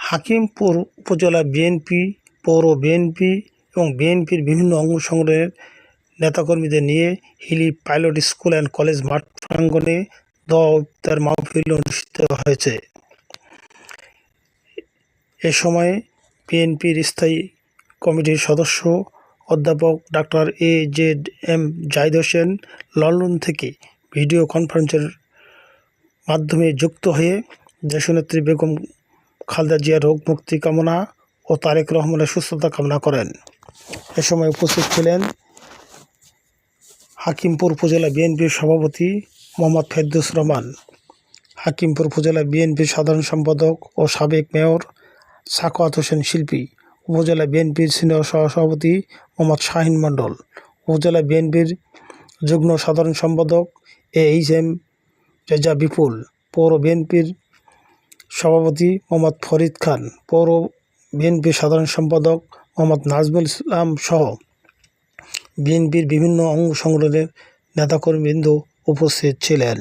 হাকিমপুর উপজেলা বিএনপি, পৌর বিএনপি এবং বিএনপির বিভিন্ন অঙ্গ সংগঠনের নেতাকর্মীদের নিয়ে Hili pilot school and college মাঠ প্রাঙ্গণে দোয়া ও ইফতার মাহফিল অনুষ্ঠিত হয়েছে। এ সময় বিএনপির স্থায়ী কমিটির সদস্য অধ্যাপক ডাক্তার এ.জেড.এম জাহিদ হোসেন লন্ডন থেকে ভিডিও কনফারেন্সের মাধ্যমে যুক্ত হয়ে দেশনেত্রী বেগম খালেদা জিয়ার রোগ মুক্তি কামনা ও তারেক রহমানের সুস্থতা কামনা করেন। এ সময় উপস্থিত ছিলেন হাকিমপুর উপজেলা বিএনপির সভাপতি মোহাম্মদ ফেরদৌস রহমান, হাকিমপুর উপজেলা বিএনপির সাধারণ সম্পাদক ও সাবেক মেয়র সাখাওয়াত হোসেন শিল্পী, উপজেলা বিএনপির সিনিয়র সহসভাপতি মোহাম্মদ শাহীন মণ্ডল, উপজেলা বিএনপির যুগ্ম সাধারণ সম্পাদক এইচ.এম রেজা বিপুল, পৌর বিএনপির সভাপতি মোহাম্মদ ফরিদ খান, পৌর বিএনপির সাধারণ সম্পাদক মোহাম্মদ নাজমুল ইসলাম সহ বিএনপির বিভিন্ন অঙ্গ সংগঠনের নেতাকর্মীবৃন্দ উপস্থিত ছিলেন।